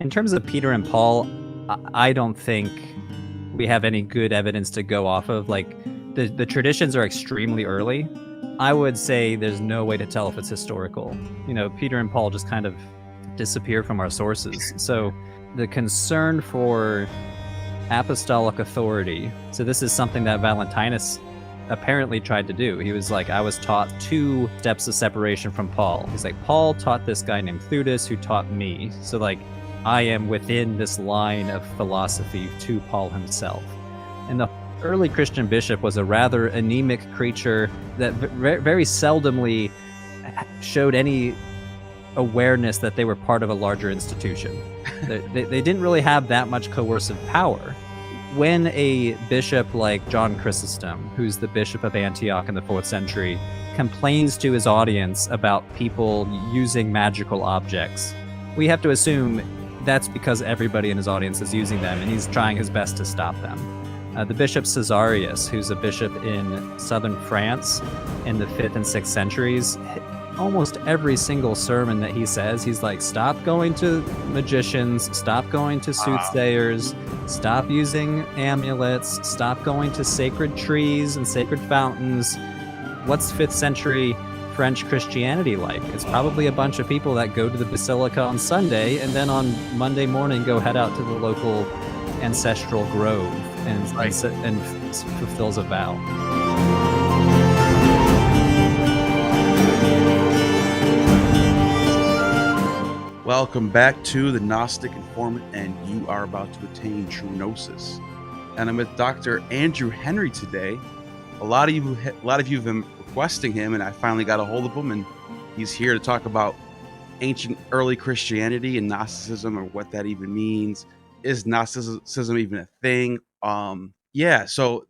In terms of Peter and Paul, I don't think we have any good evidence to go off of. Like, the traditions are extremely early. I would say there's no way to tell if it's historical. You know, Peter and Paul just kind of disappear from our sources. So the concern for apostolic authority. So this is something that Valentinus apparently tried to do. He was like, I was taught 2 steps of separation from Paul. He's like, Paul taught this guy named Theudas who taught me. So like, I am within this line of philosophy to Paul himself. And the early Christian bishop was a rather anemic creature that very seldomly showed any awareness that they were part of a larger institution. They didn't really have that much coercive power. When a bishop like John Chrysostom, who's the bishop of Antioch in the 4th century, complains to his audience about people using magical objects, we have to assume that's because everybody in his audience is using them, and he's trying his best to stop them. The bishop Cesarius, who's a bishop in southern France in the 5th and 6th centuries, almost every single sermon that he says, he's like, stop going to magicians, stop going to soothsayers, stop using amulets, stop going to sacred trees and sacred fountains. What's 5th century French Christianity like? It's probably a bunch of people that go to the basilica on Sunday and then on Monday morning go head out to the local ancestral grove and fulfills a vow. Welcome back to the Gnostic Informant, and you are about to attain true gnosis. And I'm with Dr. Andrew Henry today. A lot of you have been requesting him, and I finally got a hold of him, and he's here to talk about ancient early Christianity and Gnosticism, or what that even means. Is Gnosticism even a thing? So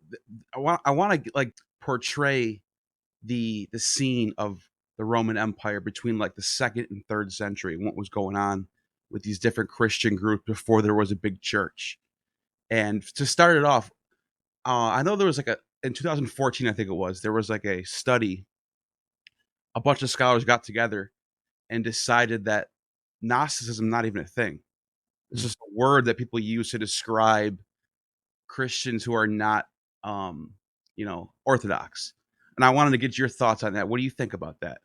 I want to like portray the scene of the Roman Empire between like the 2nd and 3rd century, and what was going on with these different Christian groups before there was a big church. And to start it off, I know there was in 2014, I think it was, there was like a study. A bunch of scholars got together and decided that Gnosticism not even a thing. It's just a word that people use to describe Christians who are not, Orthodox. And I wanted to get your thoughts on that. What do you think about that?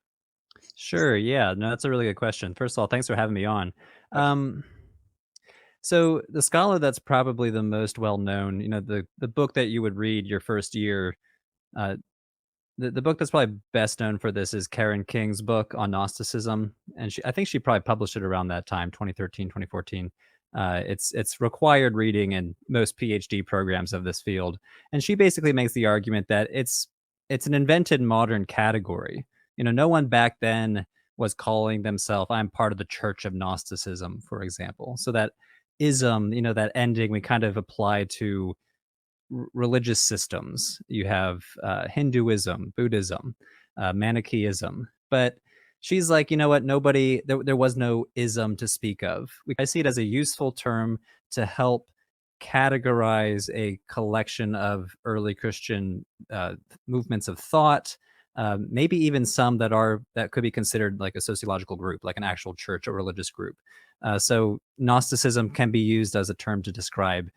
Sure, yeah. No, that's a really good question. First of all, thanks for having me on. So the scholar that's probably the most well-known, the book that you would read your first year, the book that's probably best known for this is Karen King's book on Gnosticism. And I think she probably published it around that time, 2013, 2014. It's required reading in most Ph.D. programs of this field. And she basically makes the argument that it's an invented modern category. No one back then was calling themselves, I'm part of the Church of Gnosticism, for example. So that ism, that ending we kind of apply to religious systems. You have Hinduism, Buddhism, Manichaeism. But she's like, you know what? There was no ism to speak of. I see it as a useful term to help categorize a collection of early Christian movements of thought, maybe even some that could be considered like a sociological group, like an actual church or religious group. So Gnosticism can be used as a term to describe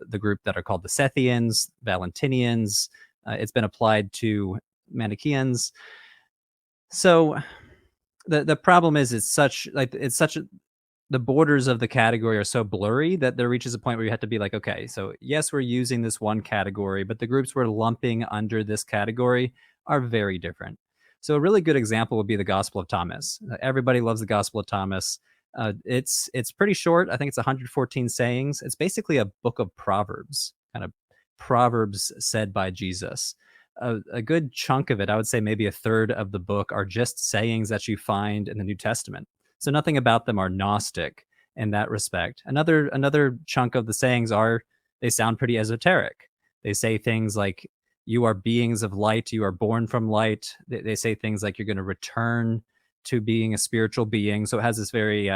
the group that are called the Sethians, Valentinians. It's been applied to Manichaeans. So the problem is the borders of the category are so blurry that there reaches a point where you have to be like, okay, so yes, we're using this one category, but the groups we're lumping under this category are very different. So a really good example would be the Gospel of Thomas. Everybody loves the Gospel of Thomas. It's pretty short. I think it's 114 sayings. It's basically a book of Proverbs, kind of Proverbs said by Jesus. A good chunk of it, I would say maybe a third of the book, are just sayings that you find in the New Testament. So nothing about them are Gnostic in that respect. Another chunk of the sayings they sound pretty esoteric. They say things like, you are beings of light, you are born from light. They say things like you're going to return to being a spiritual being. So it has this very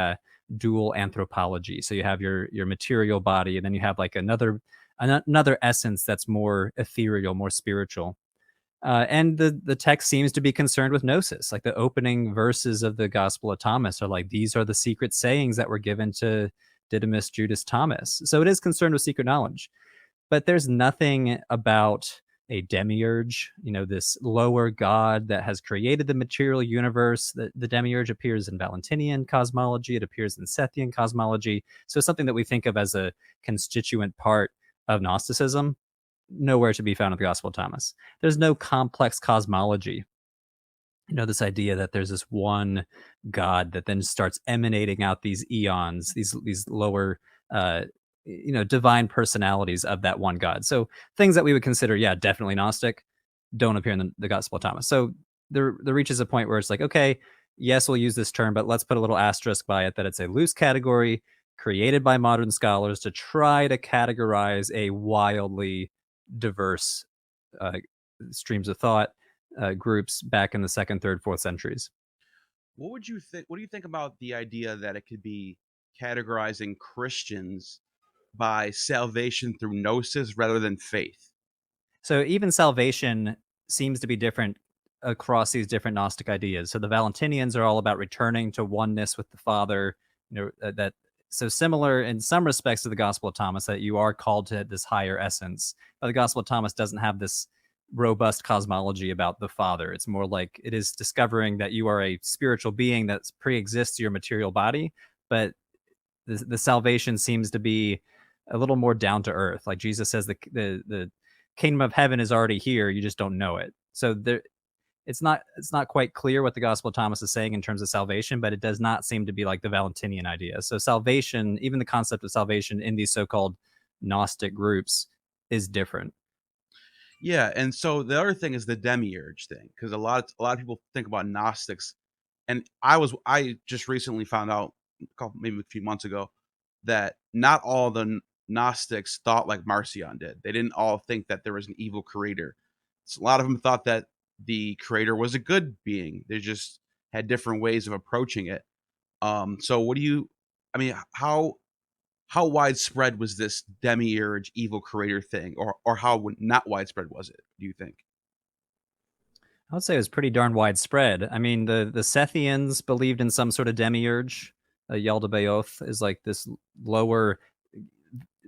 dual anthropology. So you have your material body, and then you have like another essence that's more ethereal, more spiritual. And the text seems to be concerned with gnosis. Like the opening verses of the Gospel of Thomas are like, these are the secret sayings that were given to Didymus Judas Thomas. So it is concerned with secret knowledge. But there's nothing about a demiurge, this lower god that has created the material universe. The demiurge appears in Valentinian cosmology. It appears in Sethian cosmology. So it's something that we think of as a constituent part of Gnosticism, nowhere to be found in the Gospel of Thomas. There's no complex cosmology. This idea that there's this one God that then starts emanating out these eons, these lower, divine personalities of that one God. So things that we would consider, yeah, definitely Gnostic, don't appear in the Gospel of Thomas. So there reaches a point where it's like, okay, yes, we'll use this term, but let's put a little asterisk by it that it's a loose category created by modern scholars to try to categorize a wildly diverse uh, streams of thought groups back in the second, third, fourth centuries. What would you think? What do you think about the idea that it could be categorizing Christians by salvation through gnosis rather than faith? So even salvation seems to be different across these different Gnostic ideas. So the Valentinians are all about returning to oneness with the Father. That so similar in some respects to the Gospel of Thomas, that you are called to this higher essence. But the Gospel of Thomas doesn't have this robust cosmology about the Father. It's more like it is discovering that you are a spiritual being that pre-exists your material body, but the salvation seems to be a little more down to earth. Like Jesus says, the kingdom of heaven is already here. You just don't know it. So it's not quite clear what the Gospel of Thomas is saying in terms of salvation, but it does not seem to be like the Valentinian idea. So salvation, even the concept of salvation in these so-called Gnostic groups, is different. Yeah, and so the other thing is the demiurge thing, because a lot of people think about Gnostics, and I just recently found out maybe a few months ago that not all the Gnostics thought like Marcion did. They didn't all think that there was an evil creator. So a lot of them thought that the creator was a good being. They just had different ways of approaching it. So what do you? I mean, how widespread was this demiurge evil creator thing, or how not widespread was it? Do you think? I would say it was pretty darn widespread. I mean, the Sethians believed in some sort of demiurge. Yaldabaoth is like this lower,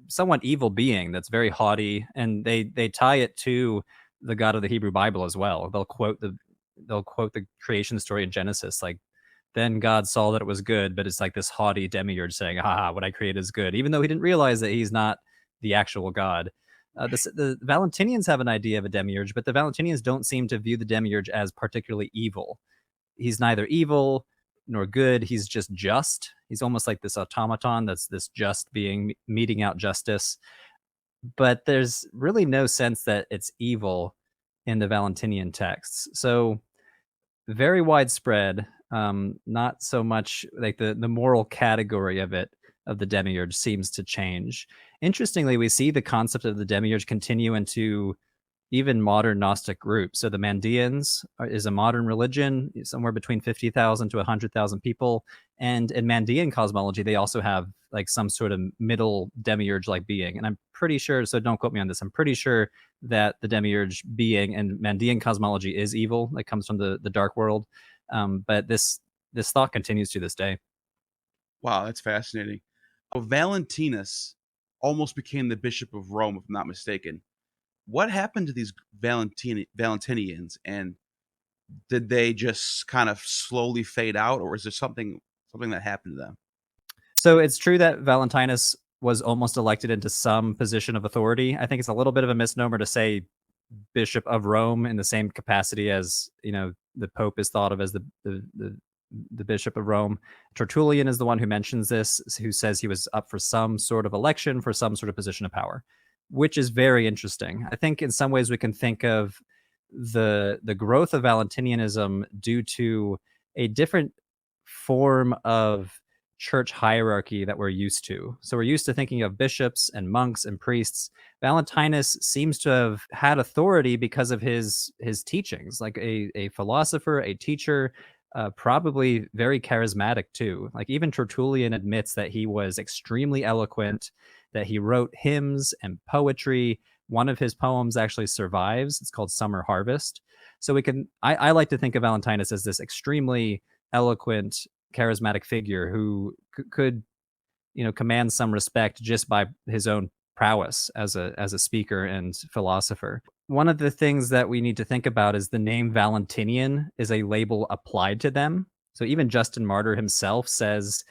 somewhat evil being that's very haughty, and they tie it to the God of the Hebrew Bible as well. They'll quote the creation story in Genesis, like, then God saw that it was good, but it's like this haughty demiurge saying, "Ha, what I created is good," even though he didn't realize that he's not the actual God. The Valentinians have an idea of a demiurge, but the Valentinians don't seem to view the demiurge as particularly evil. He's neither evil nor good. He's just. He's almost like this automaton that's this just being meting out justice. But there's really no sense that it's evil in the Valentinian texts. So very widespread. Not so much like the moral category of the demiurge seems to change. Interestingly, we see the concept of the demiurge continue into even modern Gnostic groups. So the Mandeans is a modern religion, somewhere between 50,000 to 100,000 people. And in Mandean cosmology, they also have like some sort of middle demiurge-like being. And I'm pretty sure, so don't quote me on this, I'm pretty sure that the demiurge being in Mandean cosmology is evil. That comes from the dark world. But this thought continues to this day. Wow, that's fascinating. Valentinus almost became the Bishop of Rome, if I'm not mistaken. What happened to these Valentinians, and did they just kind of slowly fade out, or is there something that happened to them? So it's true that Valentinus was almost elected into some position of authority. I think it's a little bit of a misnomer to say Bishop of Rome in the same capacity as the Pope is thought of as the Bishop of Rome. Tertullian is the one who mentions this, who says he was up for some sort of election for some sort of position of power, which is very interesting. I think in some ways we can think of the growth of Valentinianism due to a different form of church hierarchy that we're used to. So we're used to thinking of bishops and monks and priests. Valentinus seems to have had authority because of his teachings, like a philosopher, a teacher, probably very charismatic too. Like even Tertullian admits that he was extremely eloquent, that he wrote hymns and poetry. One of his poems actually survives. It's called Summer Harvest. So I like to think of Valentinus as this extremely eloquent, charismatic figure who could commands some respect just by his own prowess as a speaker and philosopher. One of the things that we need to think about is the name Valentinian is a label applied to them. So even Justin Martyr himself says,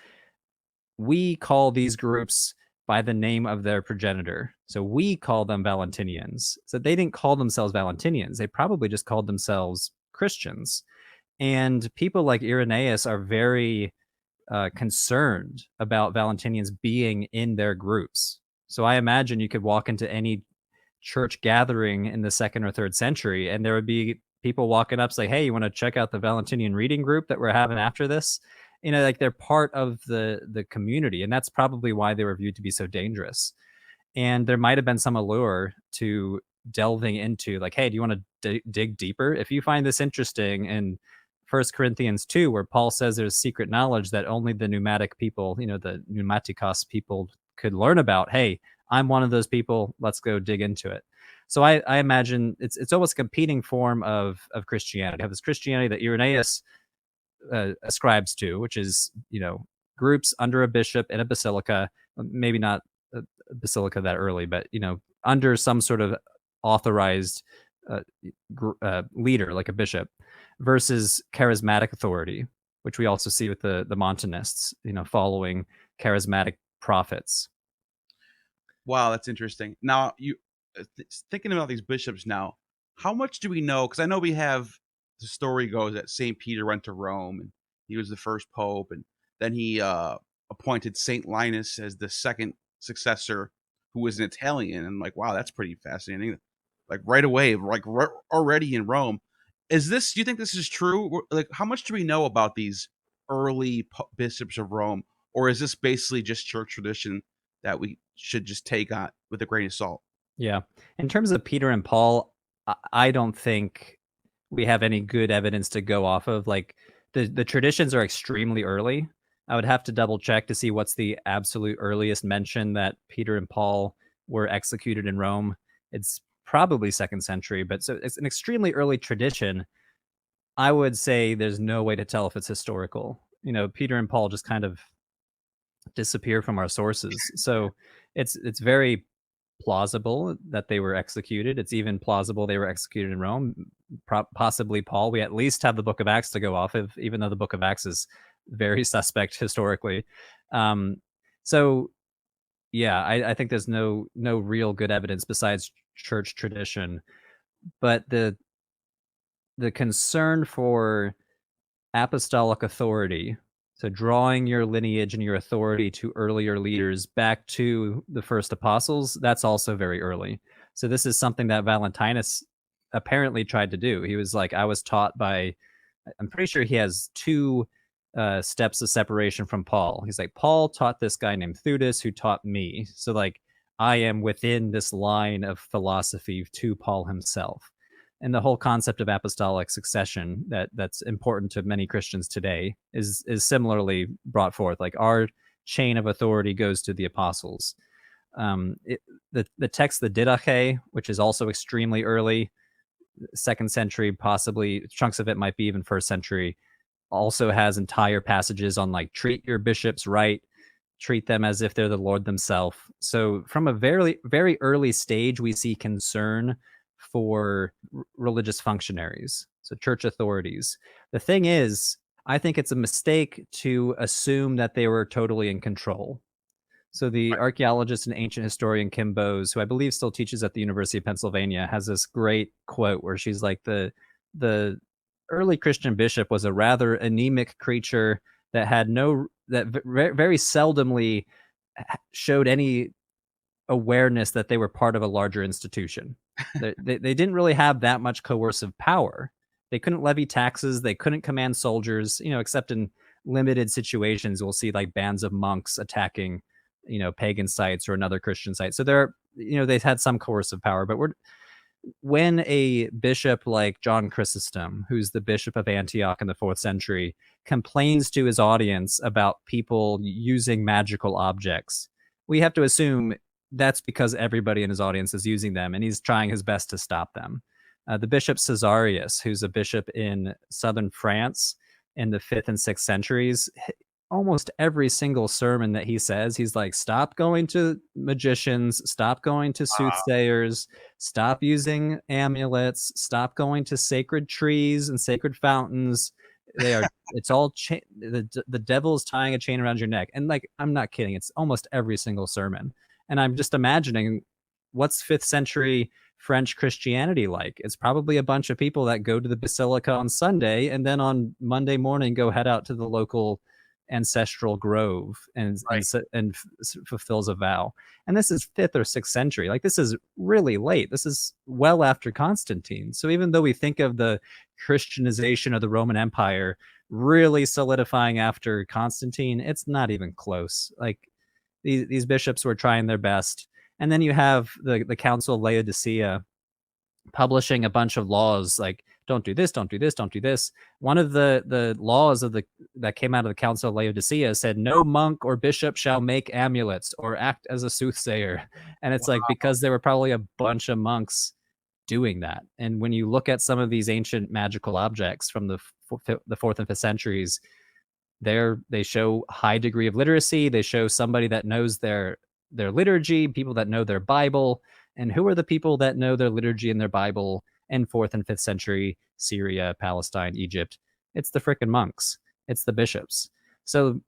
we call these groups by the name of their progenitor. So we call them Valentinians. So they didn't call themselves Valentinians. They probably just called themselves Christians. And people like Irenaeus are very concerned about Valentinians being in their groups. So I imagine you could walk into any church gathering in the 2nd or 3rd century, and there would be people walking up say, hey, you want to check out the Valentinian reading group that we're having after this? Like they're part of the community, and that's probably why they were viewed to be so dangerous. And there might have been some allure to delving into, like, hey, do you want to dig deeper? If you find this interesting in 1 Corinthians 2, where Paul says there's secret knowledge that only the pneumatic people, the pneumatikos people could learn about, hey, I'm one of those people, let's go dig into it. So I imagine it's almost a competing form of Christianity. You have this Christianity that Irenaeus ascribes to, which is, groups under a bishop in a basilica, maybe not a basilica that early, but, under some sort of authorized leader, like a bishop, versus charismatic authority, which we also see with the Montanists, following charismatic prophets. Wow, that's interesting. Now, you thinking about these bishops now, how much do we know? Because I know we have the story goes that St. Peter went to Rome and he was the first pope, and then he appointed St. Linus as the second successor, who was an Italian. And like, wow, that's pretty fascinating. Like right away, like already in Rome. Do you think this is true? Like, how much do we know about these early bishops of Rome? Or is this basically just church tradition that we should just take on with a grain of salt? Yeah. In terms of Peter and Paul, I don't think we have any good evidence to go off of. Like the traditions are extremely early. I would have to double check to see what's the absolute earliest mention that Peter and Paul were executed in Rome. It's probably 2nd century, but so it's an extremely early tradition. I would say there's no way to tell if it's historical. Peter and Paul just kind of disappear from our sources. So it's very plausible that they were executed. It's even plausible they were executed in Rome, possibly Paul. We at least have the Book of Acts to go off of, even though the Book of Acts is very suspect historically. So yeah, I think there's no real good evidence besides church tradition. But the concern for apostolic authority, so drawing your lineage and your authority to earlier leaders back to the first apostles, that's also very early. So this is something that Valentinus apparently tried to do. He was like, I was taught by, I'm pretty sure he has 2 steps of separation from Paul. He's like, Paul taught this guy named Theudas who taught me. So like, I am within this line of philosophy to Paul himself. And the whole concept of apostolic succession that's important to many Christians today is similarly brought forth. Like our chain of authority goes to the apostles. The text, the Didache, which is also extremely early, 2nd century, possibly chunks of it might be even 1st century, also has entire passages on like treat your bishops right, treat them as if they're the Lord themselves. So from a very, very early stage, we see concern for religious functionaries, so church authorities. The thing is, I think it's a mistake to assume that they were totally in control. So the archaeologist and ancient historian Kim Bowes, who I believe still teaches at the University of Pennsylvania, has this great quote where she's like, the early Christian bishop was a rather anemic creature that had very seldomly showed any awareness that they were part of a larger institution. they didn't really have that much coercive power. They couldn't levy taxes. They couldn't command soldiers, except in limited situations. We'll see like bands of monks attacking, pagan sites or another Christian site. So they had some coercive power, but when a bishop like John Chrysostom, who's the bishop of Antioch in the 4th century, complains to his audience about people using magical objects, we have to assume that's because everybody in his audience is using them, and he's trying his best to stop them. The bishop Cesarius, who's a bishop in southern France in the 5th and 6th centuries, almost every single sermon that he says, he's like, stop going to magicians, stop going to soothsayers, stop using amulets, stop going to sacred trees and sacred fountains. It's all the devil's tying a chain around your neck. And like, I'm not kidding, it's almost every single sermon. And I'm just imagining, what's 5th century French Christianity like? It's probably a bunch of people that go to the basilica on Sunday and then on Monday morning go head out to the local ancestral grove and fulfills a vow. And this is 5th or 6th century. Like, this is really late. This is well after Constantine. So even though we think of the Christianization of the Roman Empire really solidifying after Constantine, it's not even close. Like, these bishops were trying their best. And then you have the Council of Laodicea publishing a bunch of laws like, don't do this, don't do this, don't do this. One of the laws that came out of the Council of Laodicea said, no monk or bishop shall make amulets or act as a soothsayer. And it's like, because there were probably a bunch of monks doing that. And when you look at some of these ancient magical objects from the 4th and 5th centuries, they show high degree of literacy. They show somebody that knows their liturgy, people that know their Bible. And who are the people that know their liturgy and their Bible in 4th and 5th century Syria, Palestine, Egypt? It's the frickin' monks. It's the bishops. So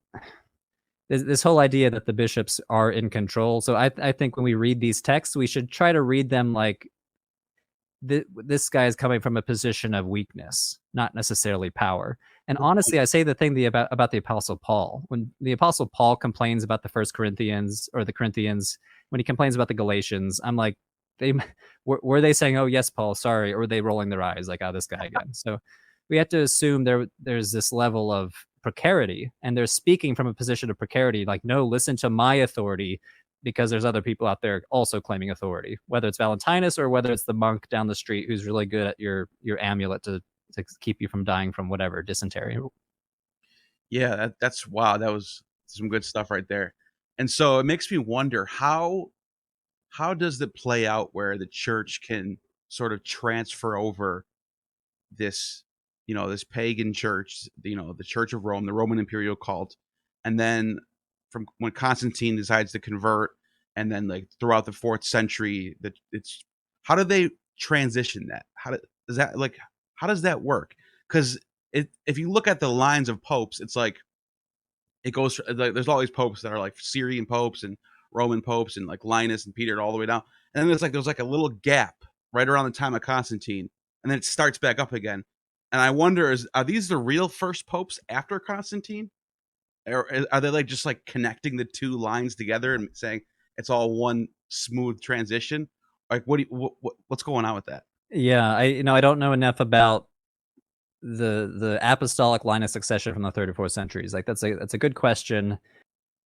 this whole idea that the bishops are in control. So I think when we read these texts, we should try to read them like, this guy is coming from a position of weakness, not necessarily power. And honestly, I say the thing about the Apostle Paul. When the Apostle Paul complains about the First Corinthians or the Corinthians, when he complains about the Galatians, I'm like, were they saying, "Oh yes, Paul, sorry," or were they rolling their eyes like, "Oh, this guy again"? So we have to assume there's this level of precarity, and they're speaking from a position of precarity. Like, no, listen to my authority, because there's other people out there also claiming authority, whether it's Valentinus or whether it's the monk down the street who's really good at your amulet to keep you from dying from whatever, dysentery. Yeah, that's wow. That was some good stuff right there. And so it makes me wonder, how does it play out where the church can sort of transfer over this, this pagan church, the Church of Rome, the Roman imperial cult, and then from when Constantine decides to convert, and then like throughout the 4th century, that it's how do they transition that? How does that work? Because if you look at the lines of popes, it's like it goes like there's all these popes that are like Syrian popes and Roman popes and like Linus and Peter all the way down, and then there's like a little gap right around the time of Constantine, and then it starts back up again. And I wonder, are these the real first popes after Constantine? Or are they like just like connecting the two lines together and saying it's all one smooth transition? Like, what's going on with that? Yeah, I don't know enough about the apostolic line of succession from the 3rd or 4th centuries. Like, that's a good question.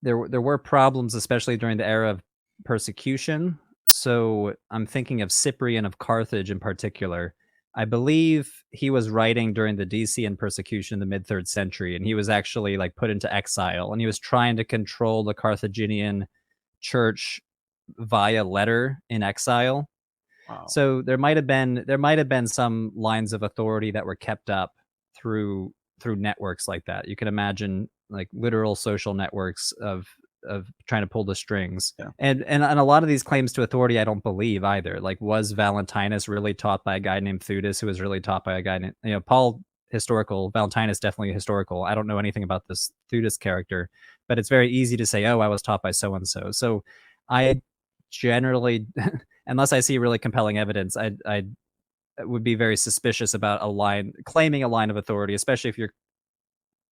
There were problems, especially during the era of persecution. So I'm thinking of Cyprian of Carthage in particular. I believe he was writing during the Decian persecution in the mid-3rd century, and he was actually like put into exile, and he was trying to control the Carthaginian church via letter in exile. Wow. So there might have been some lines of authority that were kept up through networks like that. You can imagine like literal social networks of trying to pull the strings. Yeah. And a lot of these claims to authority I don't believe either. Like, was Valentinus really taught by a guy named Theudas, who was really taught by a guy named, Paul historical, Valentinus definitely historical. I don't know anything about this Theudas character, but it's very easy to say, oh, I was taught by so and so. So I generally unless I see really compelling evidence, I would be very suspicious about claiming a line of authority, especially if you're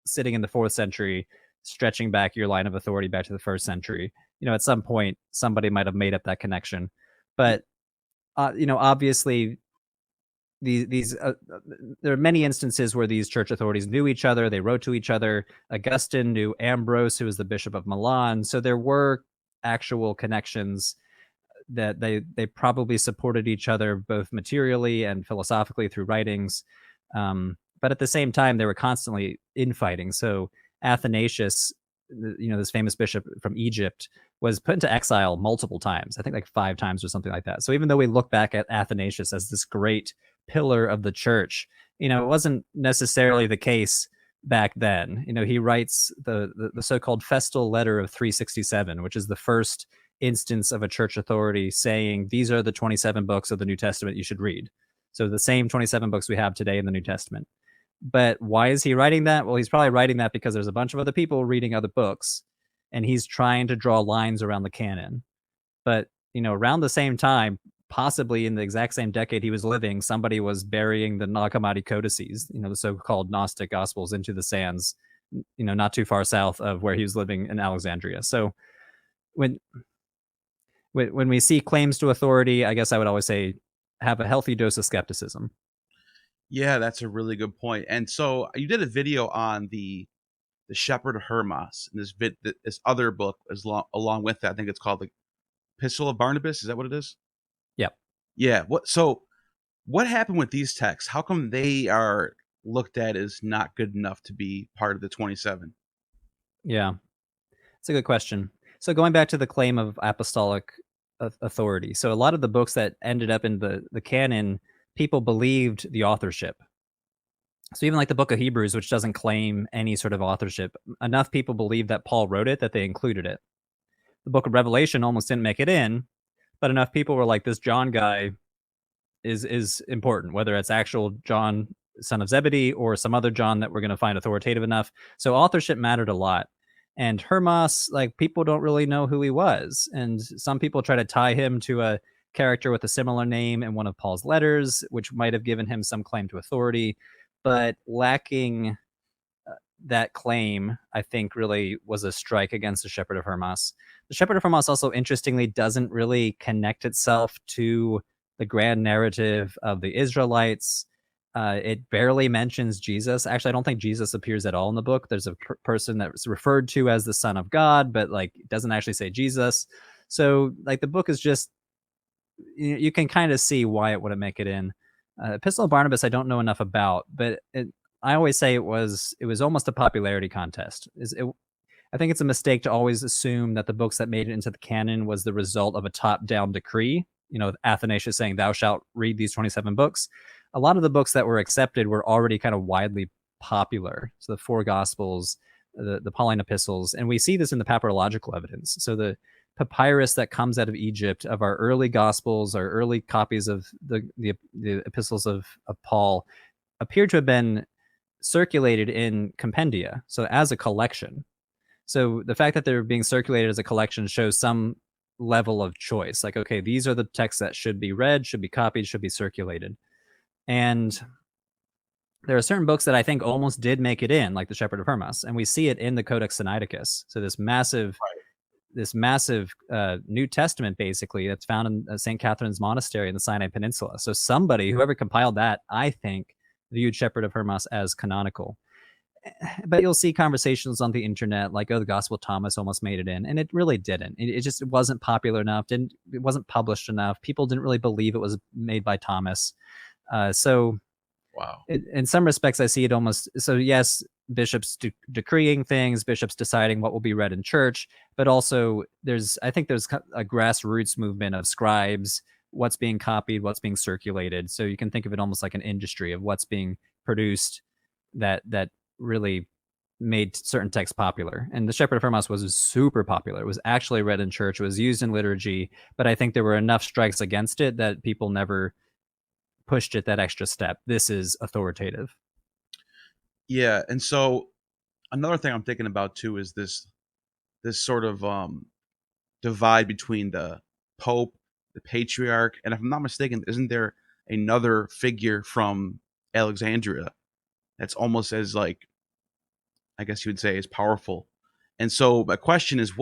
sitting in the 4th century, stretching back your line of authority back to the 1st century. At some point, somebody might have made up that connection. But, obviously, there are many instances where these church authorities knew each other. They wrote to each other. Augustine knew Ambrose, who was the Bishop of Milan. So there were actual connections that they probably supported each other both materially and philosophically through writings. But at the same time, they were constantly infighting. So Athanasius, this famous bishop from Egypt, was put into exile multiple times. I think like 5 times or something like that. So even though we look back at Athanasius as this great pillar of the church, it wasn't necessarily the case back then. He writes the so-called festal letter of 367, which is the first instance of a church authority saying these are the 27 books of the New Testament you should read. So the same 27 books we have today in the New Testament. But why is he writing that? Well, he's probably writing that because there's a bunch of other people reading other books, and he's trying to draw lines around the canon. But, around the same time, possibly in the exact same decade he was living, somebody was burying the Nag Hammadi codices, the so-called Gnostic Gospels, into the sands, not too far south of where he was living in Alexandria. So when we see claims to authority, I guess I would always say have a healthy dose of skepticism. Yeah, that's a really good point. And so you did a video on the Shepherd of Hermas, and this other book along with that. I think it's called the Pistol of Barnabas. Is that what it is? Yep. Yeah. What happened with these texts? How come they are looked at as not good enough to be part of the 27? Yeah. It's a good question. So going back to the claim of apostolic authority. So a lot of the books that ended up in the canon, people believed the authorship. So even like the book of Hebrews, which doesn't claim any sort of authorship, enough people believed that Paul wrote it that they included it. The book of Revelation almost didn't make it in, but enough people were like, this John guy is important, whether it's actual John, son of Zebedee, or some other John that we're going to find authoritative enough. So authorship mattered a lot. And Hermas, like, people don't really know who he was. And some people try to tie him to a character with a similar name in one of Paul's letters, which might have given him some claim to authority. But lacking that claim, I think, really was a strike against the Shepherd of Hermas. The Shepherd of Hermas also, interestingly, doesn't really connect itself to the grand narrative of the Israelites. It barely mentions Jesus. Actually, I don't think Jesus appears at all in the book. There's a person that's referred to as the Son of God, but like it doesn't actually say Jesus. So like the book is just, you can kind of see why it wouldn't make it in. Pistol of Barnabas, I don't know enough about, but I always say it was almost a popularity contest. I think it's a mistake to always assume that the books that made it into the canon was the result of a top-down decree. Athanasius saying, "Thou shalt read these 27 books." A lot of the books that were accepted were already kind of widely popular. So the four Gospels, the Pauline epistles, and we see this in the papyrological evidence. So the papyrus that comes out of Egypt of our early Gospels, our early copies of the epistles of Paul, appear to have been circulated in compendia, so as a collection. So the fact that they're being circulated as a collection shows some level of choice. Like, okay, these are the texts that should be read, should be copied, should be circulated. And there are certain books that I think almost did make it in, like the Shepherd of Hermas, and we see it in the Codex Sinaiticus. So this massive New Testament, basically, that's found in St. Catherine's Monastery in the Sinai Peninsula. So somebody, whoever compiled that, I think, viewed Shepherd of Hermas as canonical. But you'll see conversations on the internet like, oh, the Gospel of Thomas almost made it in, and it really didn't. It just wasn't popular enough. It wasn't published enough. People didn't really believe it was made by Thomas. So wow. In some respects, I see it almost. So yes, bishops decreeing things, bishops deciding what will be read in church, but also I think there's a grassroots movement of scribes, what's being copied, what's being circulated. So you can think of it almost like an industry of what's being produced that really made certain texts popular. And the Shepherd of Hermas was super popular. It was actually read in church. It was used in liturgy, but I think there were enough strikes against it that people never pushed it that extra step. This is authoritative. Yeah, and so another thing I'm thinking about too is this sort of divide between the Pope, the Patriarch, and if I'm not mistaken, isn't there another figure from Alexandria that's almost as, like, I guess you would say, as powerful? And so my question is,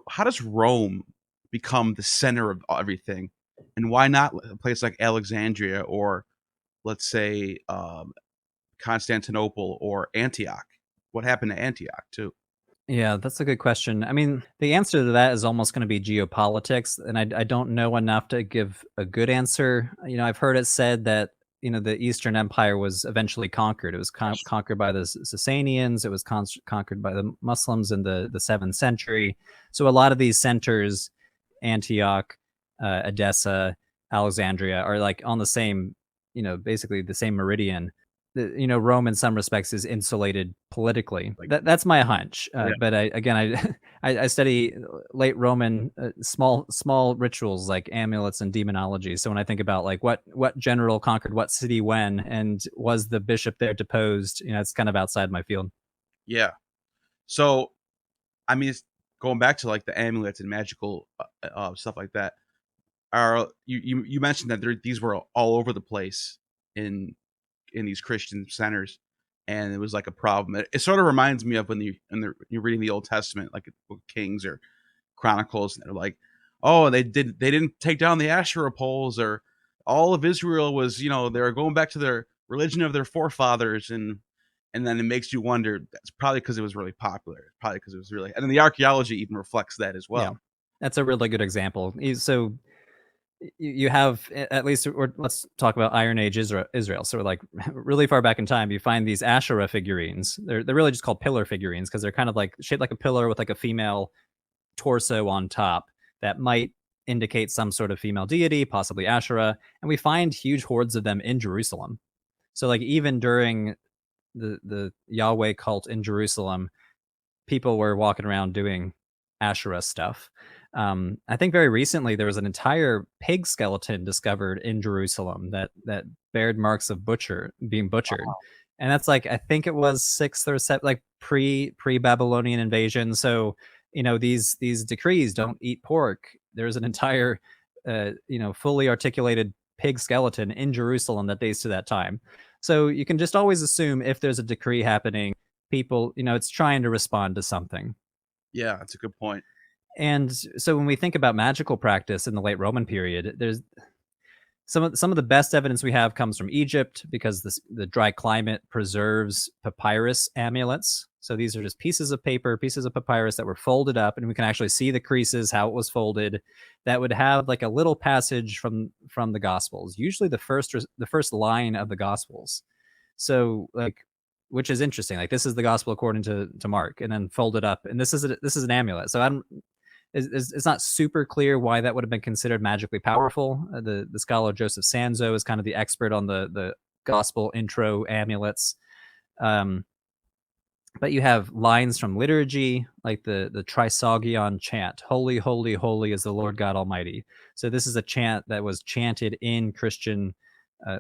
how does Rome become the center of everything, and why not a place like Alexandria, or let's say Constantinople or Antioch? What happened to Antioch too? Yeah, that's a good question. I mean, the answer to that is almost going to be geopolitics, and I don't know enough to give a good answer. I've heard it said that the Eastern Empire was eventually conquered. It was conquered by the Sasanians. It was conquered by the Muslims in the 7th century. So a lot of these centers, Antioch, Edessa, Alexandria, are like on the same, basically the same meridian. Rome in some respects is insulated politically. Like, That's my hunch. yeah, But I study late Roman small rituals like amulets and demonology. So when I think about like what general conquered what city when, and was the bishop there deposed, it's kind of outside my field. yeah. So, I mean, it's going back to like the amulets and magical stuff like that. Are you mentioned that these were all over the place in these Christian centers, and it was like a problem. It sort of reminds me of when you're reading the Old Testament, like Book of Kings or Chronicles, and they're like, oh, they didn't take down the Asherah poles, or all of Israel was, they were going back to their religion of their forefathers, and then it makes you wonder. That's probably because it was really popular. Probably because it was really, and then the archaeology even reflects that as Yeah, well. that's a really good example. So you have, at least, or let's talk about Iron Age Israel. So like really far back in time, you find these Asherah figurines. They're really just called pillar figurines because they're kind of like shaped like a pillar with like a female torso on top that might indicate some sort of female deity, possibly Asherah. And we find huge hordes of them in Jerusalem. So like even during the Yahweh cult in Jerusalem, people were walking around doing Asherah stuff. I think very recently there was an entire pig skeleton discovered in Jerusalem that bared marks of being butchered, and that's like I think it was sixth or seventh, like pre Babylonian invasion. So these decrees don't eat pork. There's an entire fully articulated pig skeleton in Jerusalem that dates to that time. So you can just always assume if there's a decree happening, people, it's trying to respond to something. Yeah, that's a good point. And so when we think about magical practice in the late Roman period, there's some of the best evidence we have comes from Egypt because the dry climate preserves papyrus amulets. So these are just pieces of paper, pieces of papyrus that were folded up, and we can actually see the creases, how it was folded. That would have like a little passage from the Gospels, usually the first line of the Gospels. So like, which is interesting. Like this is the Gospel according to Mark, and then folded up, and this is an amulet. So I don't it's not super clear why that would have been considered magically powerful. The scholar Joseph Sanzo is kind of the expert on the gospel intro amulets. Um, but you have lines from liturgy, like the Trisogian Chant, "Holy, holy, holy is the Lord God Almighty." So this is a chant that was chanted in Christian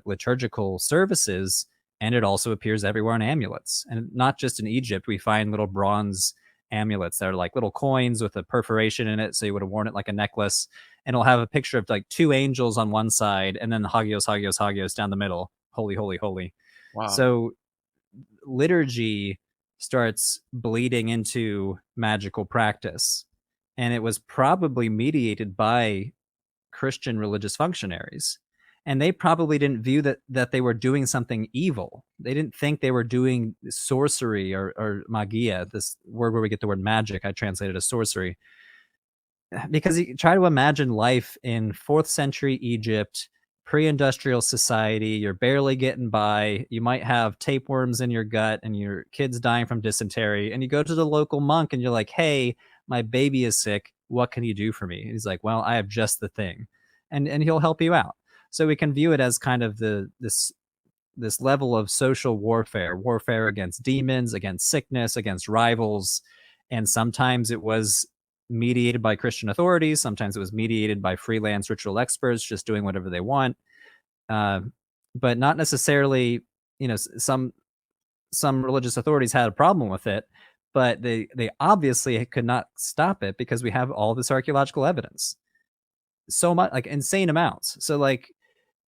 liturgical services, and it also appears everywhere in amulets, and not just in Egypt. We find little bronze amulets that are like little coins with a perforation in it, so you would have worn it like a necklace, and it'll have a picture of like two angels on one side, and then Hagios, Hagios, Hagios down the middle, "Holy, holy, holy." Wow. So liturgy starts bleeding into magical practice. And it was probably mediated by Christian religious functionaries. And they probably didn't view that they were doing something evil. They didn't think they were doing sorcery or magia, this word where we get the word magic. I translated as sorcery. Because you try to imagine life in 4th century Egypt, pre-industrial society. You're barely getting by. You might have tapeworms in your gut and your kids dying from dysentery, and you go to the local monk and you're like, "Hey, my baby is sick. What can you do for me?" And he's like, "Well, I have just the thing," and he'll help you out. So we can view it as kind of this level of social warfare against demons, against sickness, against rivals. And sometimes it was mediated by Christian authorities. Sometimes it was mediated by freelance ritual experts just doing whatever they want. Uh, but not necessarily, some religious authorities had a problem with it, but they obviously could not stop it because we have all this archaeological evidence. So much, like insane amounts. So like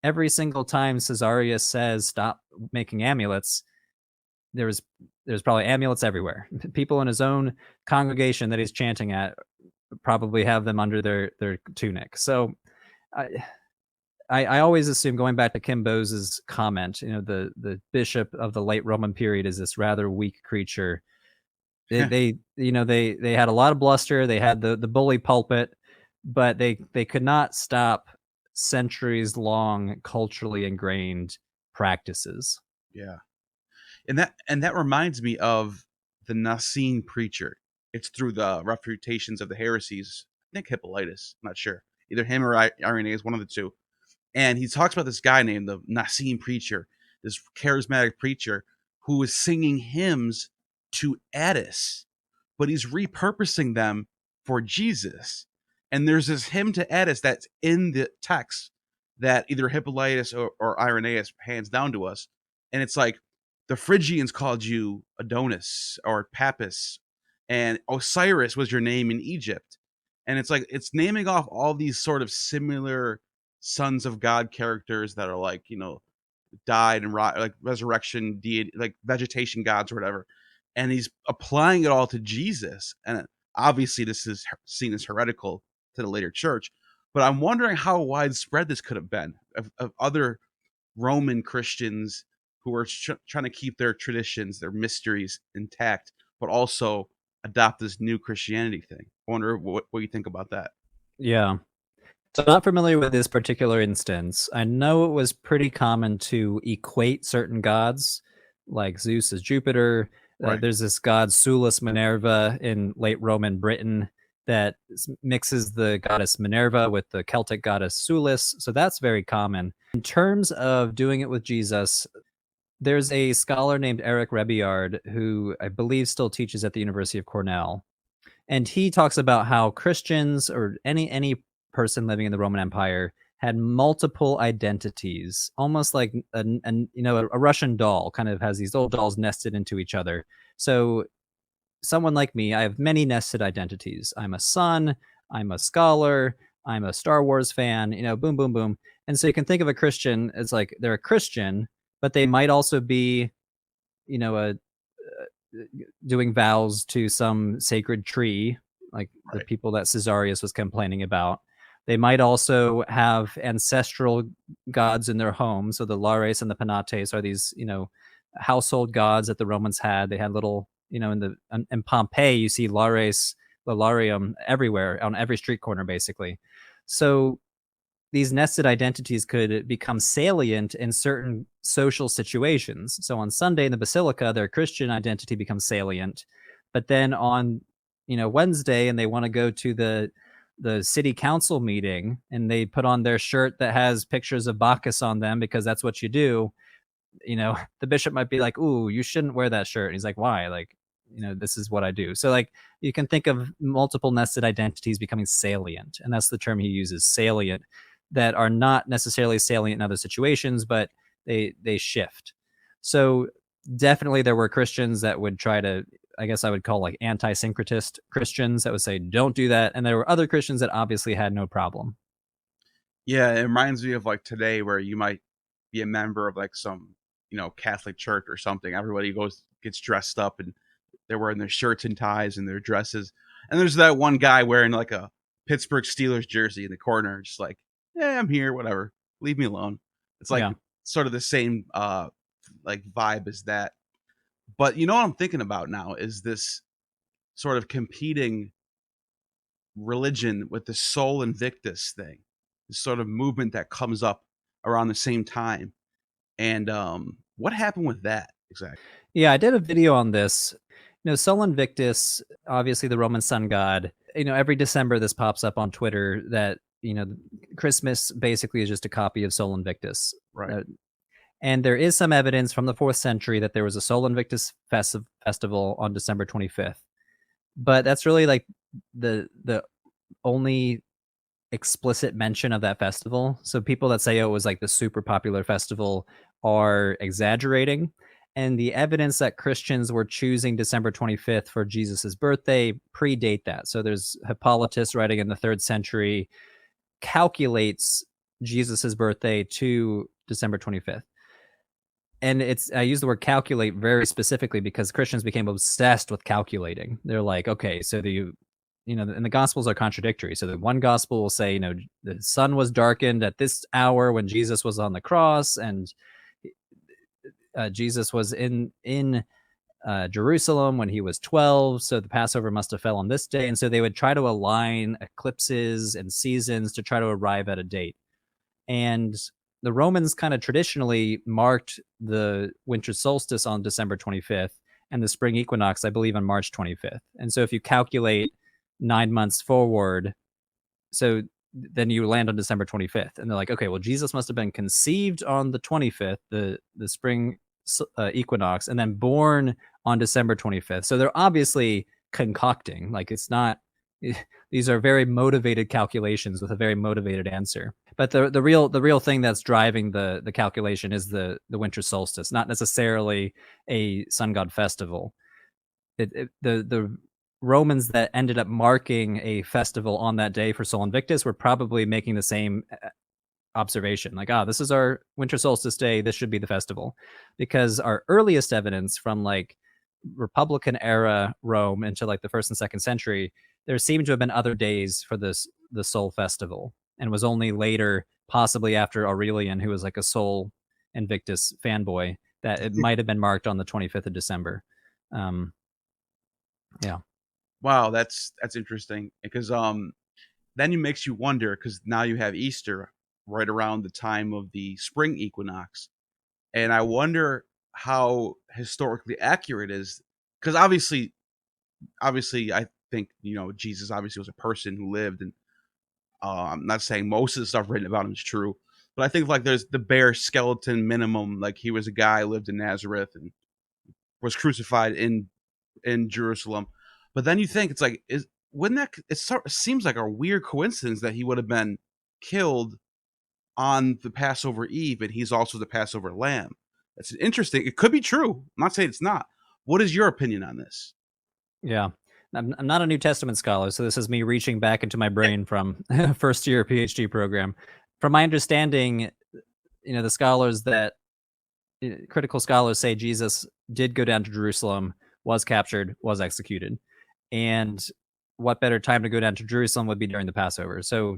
every single time Cesarius says stop making amulets, there's probably amulets everywhere. People in his own congregation that he's chanting at probably have them under their tunic. So I I always assume, going back to Kim Bose's comment, the bishop of the late Roman period is this rather weak creature. They had a lot of bluster. They had the bully pulpit, but they could not stop centuries long culturally ingrained practices. Yeah. And that reminds me of the Nicene preacher. It's through the refutations of the heresies. I think Hippolytus. I'm not sure. Either him or Irenaeus, one of the two. And he talks about this guy named the Nicene preacher this charismatic preacher who is singing hymns to Attis, but he's repurposing them for Jesus. And there's this hymn to Attis that's in the text that either Hippolytus or Irenaeus hands down to us. And it's like, the Phrygians called you Adonis or Pappus, and Osiris was your name in Egypt. And it's like, it's naming off all these sort of similar sons of God characters that are like, died and like resurrection deity, like vegetation gods or whatever. And he's applying it all to Jesus. And obviously this is seen as heretical to the later church, but I'm wondering how widespread this could have been of other Roman Christians who are trying to keep their traditions, their mysteries intact, but also adopt this new Christianity thing. I wonder what you think about that. Yeah. So I'm not familiar with this particular instance. I know it was pretty common to equate certain gods, like Zeus as Jupiter. Right. There's this god Sulis Minerva in late Roman Britain that mixes the goddess Minerva with the Celtic goddess Sulis. So that's very common. In terms of doing it with Jesus, there's a scholar named Eric Rebiard who I believe still teaches at the University of Cornell. And he talks about how Christians or any person living in the Roman Empire had multiple identities, almost like a Russian doll kind of has these little dolls nested into each other. So someone like me, I have many nested identities. I'm a son, I'm a scholar, I'm a Star Wars fan, boom, boom, boom. And so you can think of a Christian as like they're a Christian, but they might also be, doing vows to some sacred tree, like the people that Cesarius was complaining about. They might also have ancestral gods in their home. So the Lares and the Penates are these, household gods that the Romans had. They had little, in Pompeii, you see Lares, Lalarium everywhere on every street corner, basically. So these nested identities could become salient in certain social situations. So on Sunday in the Basilica, their Christian identity becomes salient. But then on, Wednesday, and they want to go to the city council meeting and they put on their shirt that has pictures of Bacchus on them because that's what you do, the bishop might be like, ooh, you shouldn't wear that shirt. And he's like, why? Like, this is what I do. So like you can think of multiple nested identities becoming salient. And that's the term he uses, salient, that are not necessarily salient in other situations, but they shift. So definitely there were Christians that would try to, I guess I would call like anti-syncretist Christians that would say, don't do that. And there were other Christians that obviously had no problem. Yeah, it reminds me of like today where you might be a member of like some, Catholic church or something. Everybody gets dressed up and they're wearing their shirts and ties and their dresses. And there's that one guy wearing like a Pittsburgh Steelers jersey in the corner, just like, yeah, I'm here, whatever. Leave me alone. It's like sort of the same like vibe as that. But what I'm thinking about now is this sort of competing religion with the Sol Invictus thing, this sort of movement that comes up around the same time. And what happened with that exactly? Yeah, I did a video on this. Sol Invictus, obviously the Roman sun god. Every December this pops up on Twitter that Christmas basically is just a copy of Sol Invictus. Right. And there is some evidence from the 4th century that there was a Sol Invictus festival on December 25th. But that's really like the only explicit mention of that festival. So people that say, oh, it was like the super popular festival are exaggerating. And the evidence that Christians were choosing December 25th for Jesus's birthday predate that. So there's Hippolytus writing in the 3rd century calculates Jesus's birthday to December 25th. And I use the word calculate very specifically because Christians became obsessed with calculating. They're like, okay, so and the gospels are contradictory. So the one gospel will say, the sun was darkened at this hour when Jesus was on the cross, and Jesus was in Jerusalem when he was 12. So the Passover must have fell on this day. And so they would try to align eclipses and seasons to try to arrive at a date. And the Romans kind of traditionally marked the winter solstice on December 25th and the spring equinox, I believe, on March 25th. And so if you calculate 9 months forward, so then you land on December 25th, and they're like, okay, well, Jesus must have been conceived on the 25th, the spring equinox, and then born on December 25th. So they're obviously concocting. Like, it's not. These are very motivated calculations with a very motivated answer. But the real thing that's driving the calculation is the winter solstice, not necessarily a sun god festival. The Romans that ended up marking a festival on that day for Sol Invictus were probably making the same observation, like, this is our winter solstice day, this should be the festival. Because our earliest evidence from like Republican era Rome into like the 1st and 2nd century, there seemed to have been other days for the Sol festival, and was only later, possibly after Aurelian, who was like a Sol Invictus fanboy, that it might have been marked on the 25th of December. Yeah. Wow, that's interesting, because then it makes you wonder, because now you have Easter right around the time of the spring equinox, and I wonder how historically accurate it is, because obviously I think, Jesus obviously was a person who lived, and I'm not saying most of the stuff written about him is true, but I think like there's the bare skeleton minimum, like he was a guy who lived in Nazareth and was crucified in Jerusalem. But then you think it's like, wouldn't that it seems like a weird coincidence that he would have been killed on the Passover Eve, and he's also the Passover lamb. That's interesting. It could be true. I'm not saying it's not. What is your opinion on this? Yeah. I'm not a New Testament scholar, so this is me reaching back into my brain from first year PhD program. From my understanding, the scholars that critical scholars say Jesus did go down to Jerusalem, was captured, was executed. And what better time to go down to Jerusalem would be during the Passover. So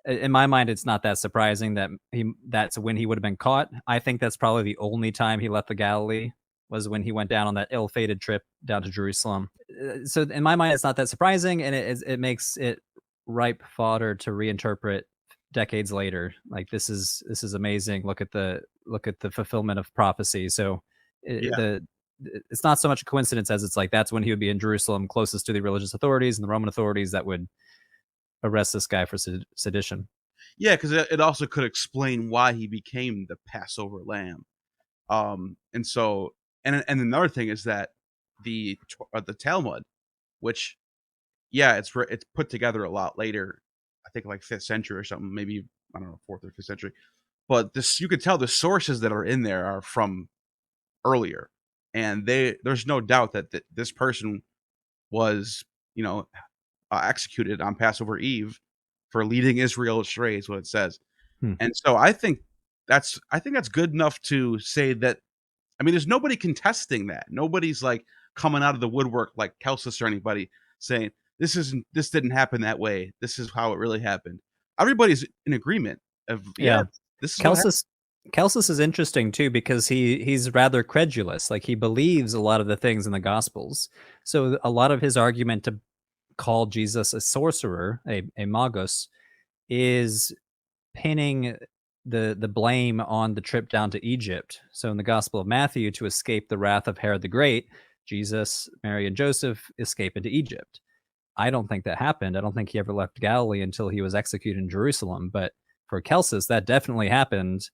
in my mind, it's not that surprising that that's when he would have been caught. I think that's probably the only time he left the Galilee, was when he went down on that ill-fated trip down to Jerusalem. So in my mind, it's not that surprising, and it makes it ripe fodder to reinterpret decades later. Like, this is amazing. Look at the fulfillment of prophecy. So it's not so much a coincidence as it's like that's when he would be in Jerusalem, closest to the religious authorities and the Roman authorities that would arrest this guy for sedition. Yeah, because it also could explain why he became the Passover lamb. And so, and another thing is that the Talmud, which, yeah, it's put together a lot later, I think like 5th century or something, maybe, I don't know, 4th or 5th century. But this, you could tell the sources that are in there are from earlier, and there's no doubt that this person was, executed on Passover Eve for leading Israel astray, is what it says. And so I think that's good enough to say that. I mean, there's nobody contesting that. Nobody's like coming out of the woodwork like Celsus or anybody saying this didn't happen that way. This is how it really happened. Everybody's in agreement of, yeah, this is what happened. Celsus is interesting too, because he's rather credulous. Like, he believes a lot of the things in the Gospels. So a lot of his argument to call Jesus a sorcerer, a magus, is pinning the blame on the trip down to Egypt. So in the Gospel of Matthew, to escape the wrath of Herod the Great, Jesus, Mary, and Joseph escape into Egypt. I don't think that happened. I don't think he ever left Galilee until he was executed in Jerusalem. But for Celsus, that definitely happened.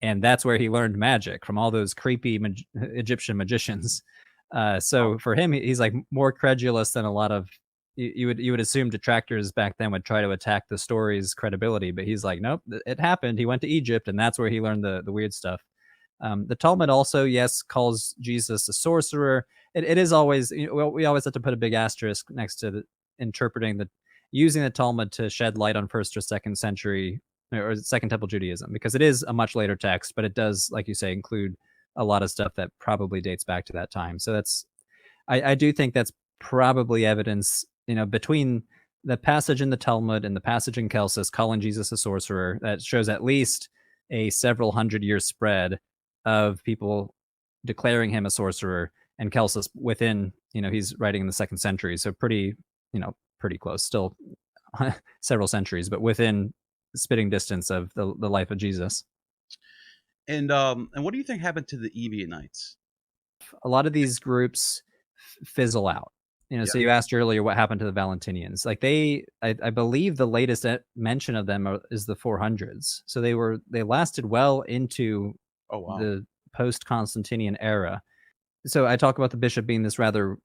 And that's where he learned magic, from all those creepy Egyptian magicians. So for him, he's like more credulous than a lot of, you would assume detractors back then would try to attack the story's credibility, but he's like, nope, it happened. He went to Egypt, and that's where he learned the weird stuff. The Talmud also, yes, calls Jesus a sorcerer. It is always, we always have to put a big asterisk next to using the Talmud to shed light on 1st or 2nd century or Second Temple Judaism, because it is a much later text, but it does, like you say, include a lot of stuff that probably dates back to that time. So I do think that's probably evidence, between the passage in the Talmud and the passage in Celsus calling Jesus a sorcerer, that shows at least a several hundred-year spread of people declaring him a sorcerer, and Celsus within, he's writing in the 2nd century, so pretty close, still several centuries, but within spitting distance of the life of Jesus. And what do you think happened to the Ebionites? A lot of these groups fizzle out. So you asked earlier what happened to the Valentinians. Like I believe the latest mention of them is the 400s. So they lasted well into the post-Constantinian era. So I talk about the bishop being this rather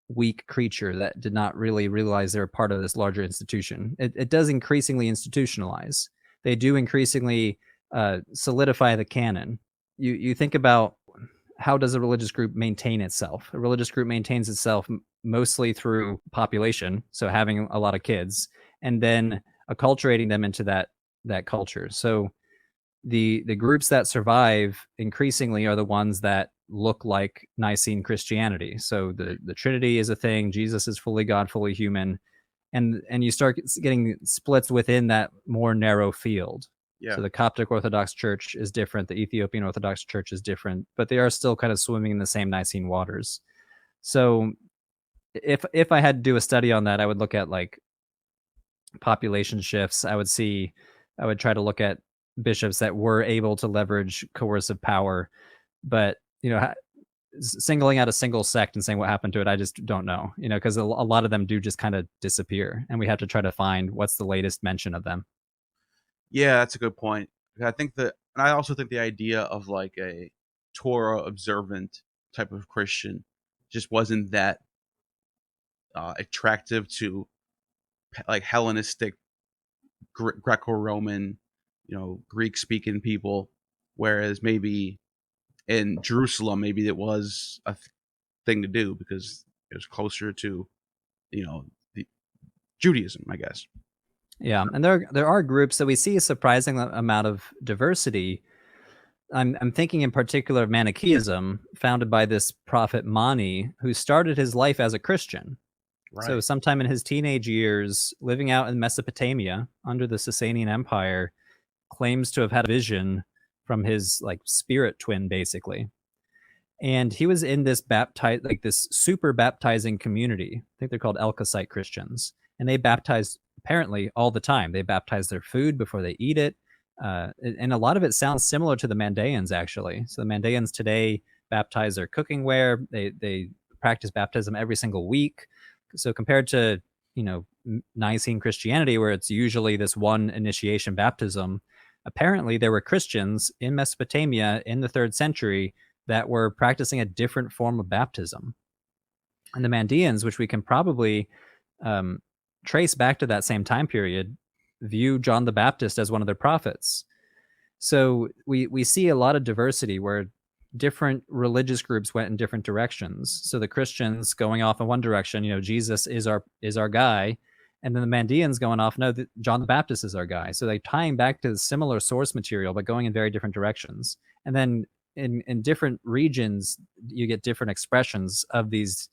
weak creature that did not really realize they're part of this larger institution. It does increasingly institutionalize. They do increasingly solidify the canon. You think about, how does a religious group maintain itself? A religious group maintains itself mostly through population, so having a lot of kids, and then acculturating them into that culture. So the groups that survive increasingly are the ones that look like Nicene Christianity. So the Trinity is a thing. Jesus is fully God, fully human, and you start getting splits within that more narrow field. So the Coptic Orthodox Church is different. The Ethiopian Orthodox Church is different, but they are still kind of swimming in the same Nicene waters. So if I had to do a study on that, I would look at like population shifts. I would try to look at bishops that were able to leverage coercive power, but singling out a single sect and saying what happened to it, I just don't know, because a lot of them do just kind of disappear, and we have to try to find what's the latest mention of them. Yeah, that's a good point. And I also think the idea of like a Torah observant type of Christian just wasn't that attractive to like Hellenistic, Greco-Roman, Greek-speaking people. Whereas maybe in Jerusalem, maybe it was a thing to do because it was closer to, the Judaism, I guess. Yeah, and there are groups that we see a surprising amount of diversity. I'm thinking in particular of Manichaeism, founded by this prophet Mani, who started his life as a Christian. Right. So sometime in his teenage years, living out in Mesopotamia under the Sasanian Empire, claims to have had a vision from his like spirit twin, basically. And he was in this this super baptizing community. I think they're called Elkosite Christians, and they baptize apparently all the time. They baptize their food before they eat it, and a lot of it sounds similar to the Mandaeans, actually. So the Mandaeans today baptize their cooking ware. They practice baptism every single week. So compared to Nicene Christianity, where it's usually this one initiation baptism, apparently there were Christians in Mesopotamia in the 3rd century that were practicing a different form of baptism. And the Mandaeans, which we can probably trace back to that same time period, view John the Baptist as one of their prophets. So we see a lot of diversity where different religious groups went in different directions. So the Christians going off in one direction, Jesus is our guy, and then the Mandaeans going off, no, John the Baptist is our guy. So they tying back to the similar source material, but going in very different directions. And then in different regions, you get different expressions of these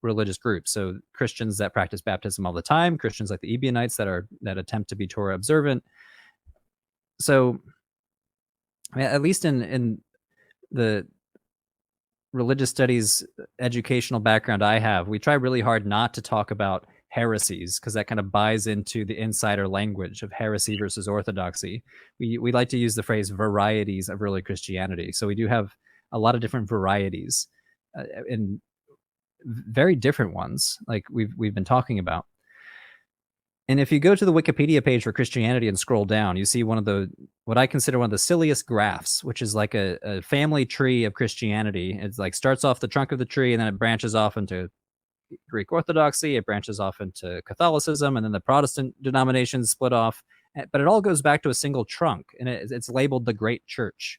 religious groups. So Christians that practice baptism all the time, Christians like the Ebionites that attempt to be Torah observant. So at least in the religious studies educational background I have, we try really hard not to talk about heresies because that kind of buys into the insider language of heresy versus orthodoxy. We like to use the phrase varieties of early Christianity. So we do have a lot of different varieties and very different ones, like we've been talking about. And if you go to the Wikipedia page for Christianity and scroll down, you see what I consider one of the silliest graphs, which is like a family tree of Christianity. It's like starts off the trunk of the tree and then it branches off into Greek Orthodoxy, it branches off into Catholicism, and then the Protestant denominations split off. But it all goes back to a single trunk, and it's labeled the Great Church.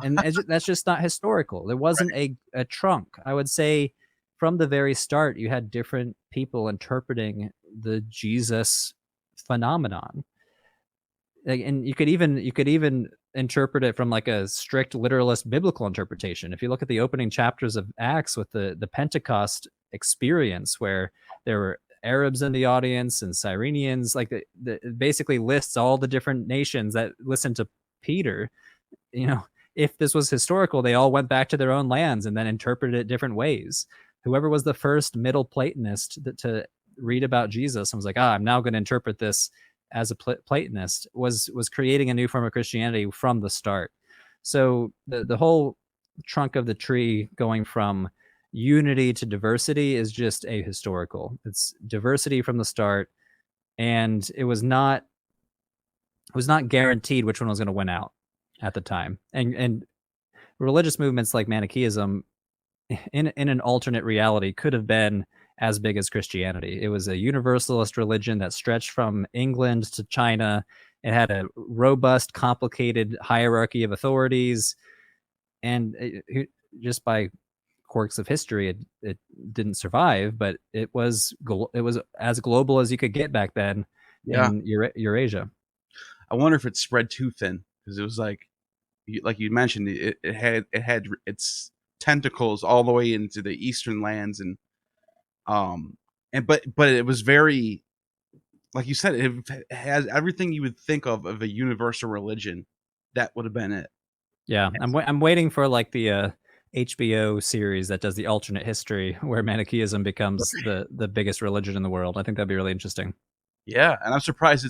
And that's just not historical. There wasn't a trunk. I would say from the very start, you had different people interpreting the Jesus phenomenon. And you could even interpret it from like a strict literalist biblical interpretation. If you look at the opening chapters of Acts with the Pentecost experience, where there were Arabs in the audience and Cyrenians, like it basically lists all the different nations that listened to Peter. If this was historical, they all went back to their own lands and then interpreted it different ways. Whoever was the first Middle Platonist to read about Jesus and was like, I'm now going to interpret this as a Platonist, was creating a new form of Christianity from the start. So the whole trunk of the tree going from unity to diversity is just ahistorical. It's diversity from the start, and it was not guaranteed which one was going to win out at the time. And religious movements like Manichaeism, in an alternate reality, could have been as big as Christianity. It was a universalist religion that stretched from England to China. It had a robust, complicated hierarchy of authorities, and just by quirks of history, it didn't survive. But it was as global as you could get back then Yeah. in Eurasia. I wonder if it spread too thin because it was like you mentioned, it had its tentacles all the way into the eastern lands, um but it was very, like you said, it has everything you would think of a universal religion. That would have been it. Yeah, I'm waiting for like the HBO series that does the alternate history where Manichaeism becomes the biggest religion in the world. I think that'd be really interesting. Yeah, and I'm surprised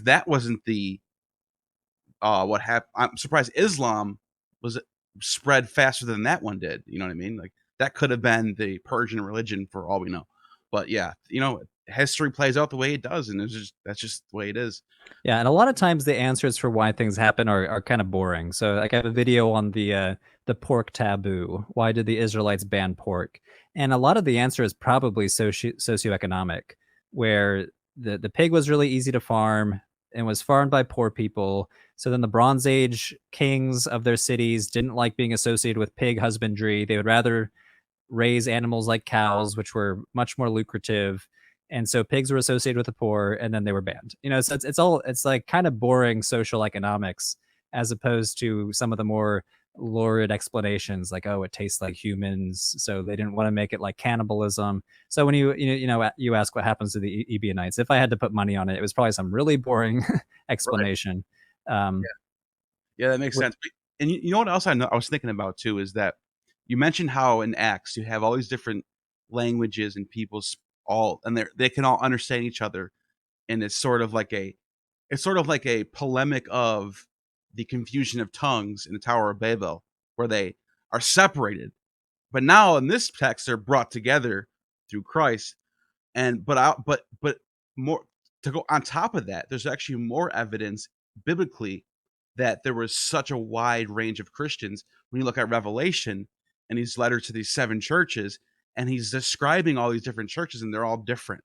that wasn't the what happened. I'm surprised Islam was spread faster than that one did. You know what I mean? Like that could have been the Persian religion for all we know. But yeah, history plays out the way it does, and that's just the way it is. Yeah, and a lot of times the answers for why things happen are kind of boring. So like I have a video on the pork taboo. Why did the Israelites ban pork? And a lot of the answer is probably socioeconomic, where the pig was really easy to farm and was farmed by poor people. So then the Bronze Age kings of their cities didn't like being associated with pig husbandry. They would rather raise animals like cows, which were much more lucrative. And so pigs were associated with the poor, and then they were banned. It's like kind of boring social economics, as opposed to some of the more lurid explanations, like, oh, it tastes like humans, so they didn't want to make it like cannibalism. So when you ask what happens to the Ebionites, if I had to put money on it, it was probably some really boring Right. explanation. Um, Yeah, that makes sense. And you know what else I was thinking about too is that you mentioned how in Acts you have all these different languages and people's all, and they can all understand each other, and it's sort of like a polemic of the confusion of tongues in the Tower of Babel, where they are separated. But now in this text, they're brought together through Christ. And but more to go on top of that, there's actually more evidence biblically that there was such a wide range of Christians when you look at Revelation and his letter to these seven churches, and he's describing all these different churches, and they're all different,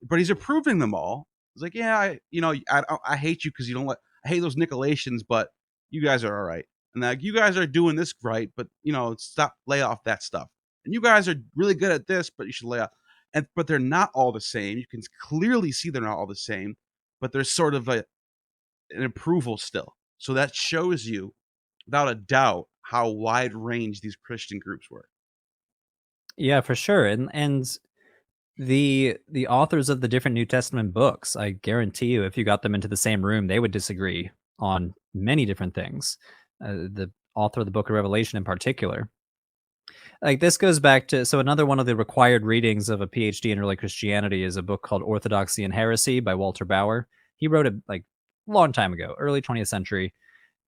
but he's approving them all. He's like, yeah, I hate you because you don't let I hate those Nicolaitans, but you guys are all right, and like you guys are doing this right, but stop, lay off that stuff, and you guys are really good at this, but you should lay off. And but they're not all the same. You can clearly see they're not all the same, but there's sort of an approval still. So that shows you, without a doubt, how wide range these Christian groups were. yeah, for sure. And the authors of the different New Testament books, I guarantee you, if you got them into the same room, they would disagree on many different things. The author of the Book of Revelation, in particular, like this goes back to another one of the required readings of a PhD in early Christianity is a book called Orthodoxy and Heresy by Walter Bauer. He wrote it like a long time ago, early 20th century,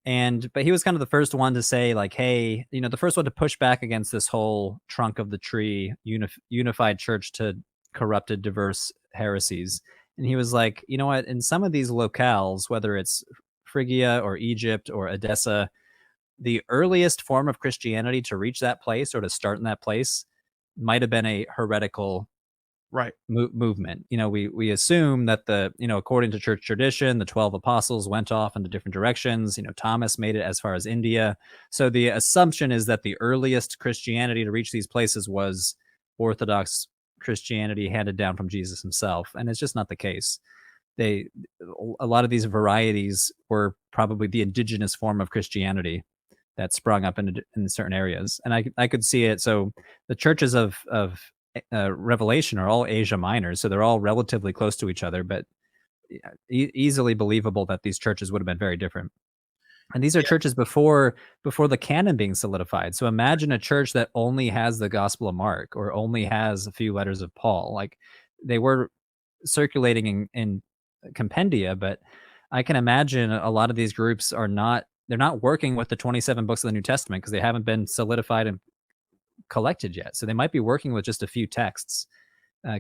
but he was kind of the first one to say like, hey, the first one to push back against this whole trunk of the tree unified church to corrupted diverse heresies. And he was like, you know what, in some of these locales, whether it's Phrygia or Egypt or Edessa, the earliest form of Christianity to reach that place or to start in that place might have been a heretical Right. movement. We assume that according to church tradition, the 12 apostles went off into different directions. Thomas made it as far as India. So the assumption is that the earliest Christianity to reach these places was Orthodox Christianity handed down from Jesus himself, and it's just not the case. They A lot of these varieties were probably the indigenous form of Christianity that sprung up in certain areas, and I could see it. So the churches of Revelation are all Asia Minor, so they're all relatively close to each other, but easily believable that these churches would have been very different. And these are Yeah. churches before the canon being solidified. So imagine a church that only has the Gospel of Mark or only has a few letters of Paul. Like they were circulating in compendia, but I can imagine a lot of these groups they're not working with the 27 books of the New Testament because they haven't been solidified and collected yet. So they might be working with just a few texts,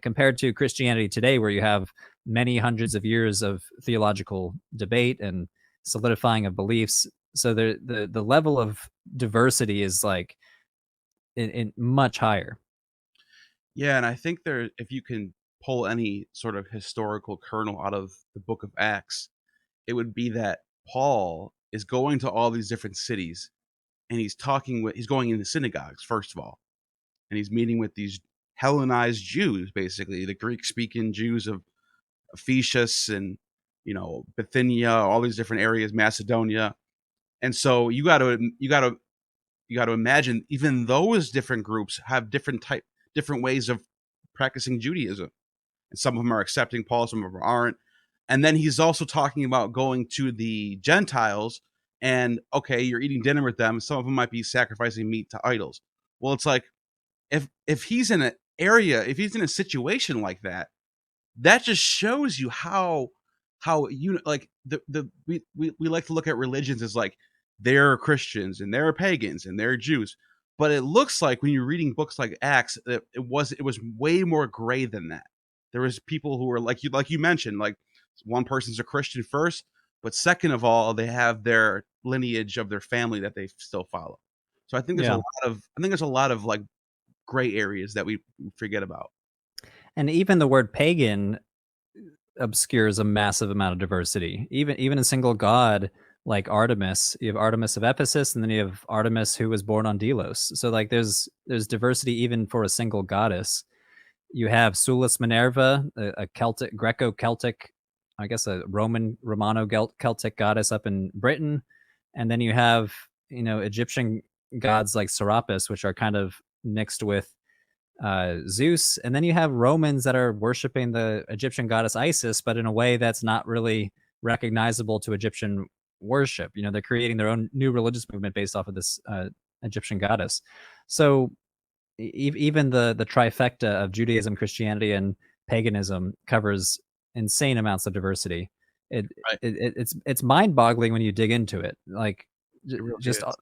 compared to Christianity today, where you have many hundreds of years of theological debate and solidifying of beliefs. So the level of diversity is like in much higher. Yeah, and I think there, if you can pull any sort of historical kernel out of the book of Acts, it would be that Paul is going to all these different cities, and he's going into synagogues first of all, and he's meeting with these Hellenized Jews, basically the Greek-speaking Jews of Ephesus and Bithynia, all these different areas, Macedonia. And so you got to imagine even those different groups have different ways of practicing Judaism, and some of them are accepting Paul, some of them aren't. And then he's also talking about going to the Gentiles, and okay, you're eating dinner with them. Some of them might be sacrificing meat to idols. Well, it's like if he's in an area, if he's in a situation like that, that just shows you how you like the we like to look at religions as like they're Christians and they're pagans and they're Jews, but it looks like when you're reading books like Acts that it was way more gray than that. There was people who were like you mentioned, like one person's a Christian first, but second of all they have their lineage of their family that they still follow. So Yeah. I think there's a lot of like gray areas that we forget about. And even the word pagan obscures a massive amount of diversity. Even a single god like Artemis, you have Artemis of Ephesus, and then you have Artemis who was born on Delos. So like there's diversity even for a single goddess. You have Sulis Minerva, a Celtic, Greco-Celtic, I guess a Romano-Celtic goddess up in Britain, and then you have Egyptian gods like Serapis, which are kind of mixed with Zeus, and then you have Romans that are worshiping the Egyptian goddess Isis, but in a way that's not really recognizable to Egyptian worship. They're creating their own new religious movement based off of this Egyptian goddess. So even the trifecta of Judaism, Christianity, and paganism covers insane amounts of diversity. It, Right. it's mind-boggling when you dig into it. Like It really just is.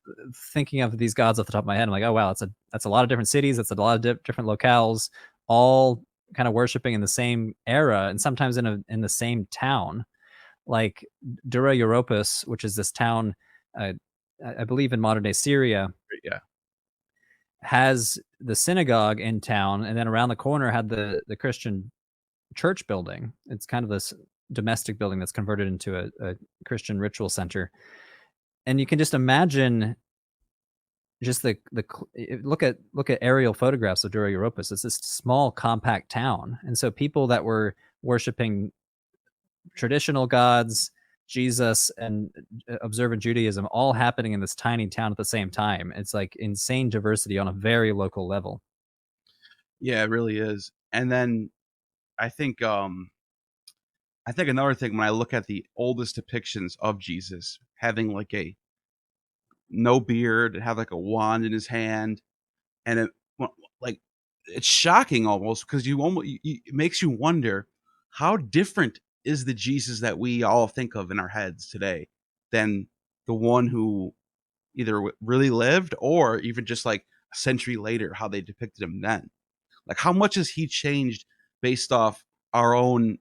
thinking of these gods off the top of my head, I'm like, oh wow, that's a lot of different cities, that's a lot of different locales, all kind of worshiping in the same era, and sometimes in the same town. Like Dura Europos, which is this town, uh, I believe in modern day Syria, Yeah. has the synagogue in town, and then around the corner had the Christian church building. It's kind of this domestic building that's converted into a Christian ritual center. And you can just imagine just look at aerial photographs of Dura Europos. It's this small, compact town, and so people that were worshiping traditional gods, Jesus, and observant Judaism, all happening in this tiny town at the same time. It's like insane diversity on a very local level. Yeah, it really is. And then I think I think another thing when I look at the oldest depictions of Jesus having like a no beard, have like a wand in his hand, and like it's shocking almost because it makes you wonder how different is the Jesus that we all think of in our heads today than the one who either really lived or even just like a century later how they depicted him then. Like, how much has he changed based off our own,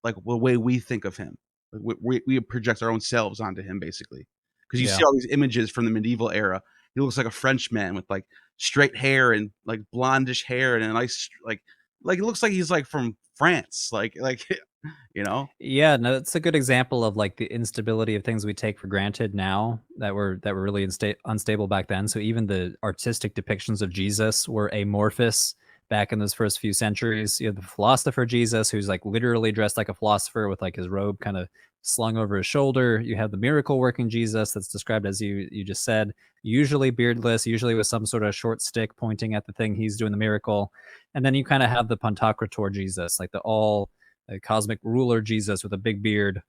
like the way we think of him? Like, we project our own selves onto him, basically. Because you Yeah. see all these images from the medieval era. He looks like a Frenchman with like straight hair and like blondish hair and a nice like it looks like he's like from France. Like you know. Yeah, no, it's a good example of like the instability of things we take for granted now that were really unstable back then. So even the artistic depictions of Jesus were amorphous back in those first few centuries. You have the philosopher Jesus, who's like literally dressed like a philosopher with like his robe kind of slung over his shoulder. You have the miracle working Jesus that's described as you just said, usually beardless, usually with some sort of short stick pointing at the thing he's doing the miracle. And then you kind of have the Pantocrator Jesus, like the all a cosmic ruler Jesus with a big beard,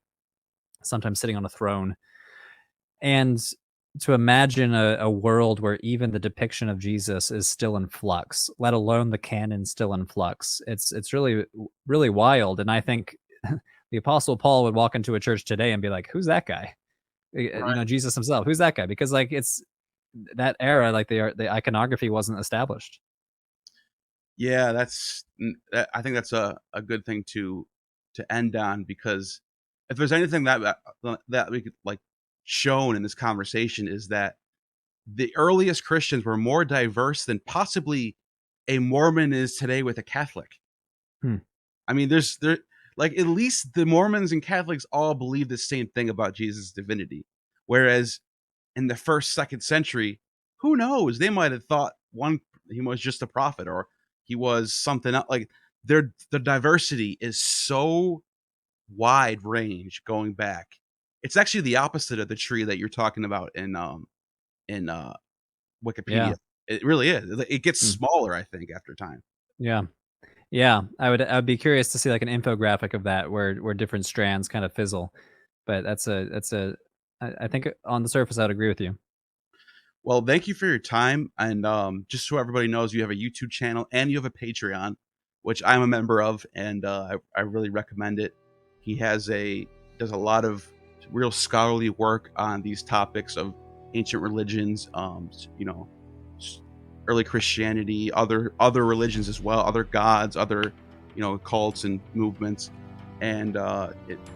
sometimes sitting on a throne. And to imagine a world where even the depiction of Jesus is still in flux, let alone the canon still in flux, it's really really wild. And I think the Apostle Paul would walk into a church today and be like, "Who's that guy?" Right. Jesus himself. Who's that guy? Because like that era, like the iconography wasn't established. Yeah, I think that's a good thing to end on, because if there's anything that we could like shown in this conversation is that the earliest Christians were more diverse than possibly a Mormon is today with a Catholic. Hmm. I mean, there like at least the Mormons and Catholics all believe the same thing about Jesus' divinity, whereas in the first, second century, who knows? They might have thought he was just a prophet, or he was something else. Like the diversity is so wide range going back. It's actually the opposite of the tree that you're talking about in Wikipedia. Yeah. It really is. It gets Hmm. smaller, I think, after time. Yeah. Yeah. I'd be curious to see like an infographic of that where different strands kind of fizzle. But I think on the surface I'd agree with you. Well, thank you for your time. And just so everybody knows, you have a YouTube channel and you have a Patreon, which I'm a member of, and I really recommend it. He does a lot of real scholarly work on these topics of ancient religions, early Christianity, other religions as well, other gods, other cults and movements. And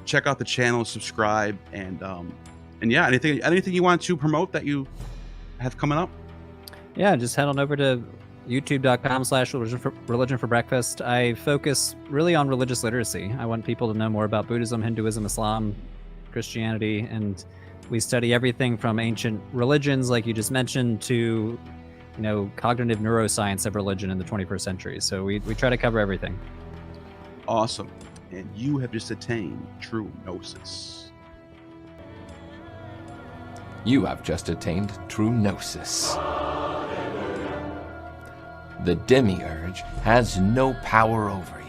check out the channel, subscribe, and yeah, anything you want to promote that you have coming up? Yeah, just head on over to youtube.com/religion for breakfast. I focus really on religious literacy. I want people to know more about Buddhism, Hinduism, Islam, Christianity, and we study everything from ancient religions, like you just mentioned, to cognitive neuroscience of religion in the 21st century. So we try to cover everything. Awesome. And you have just attained true gnosis. You have just attained true gnosis. The demiurge has no power over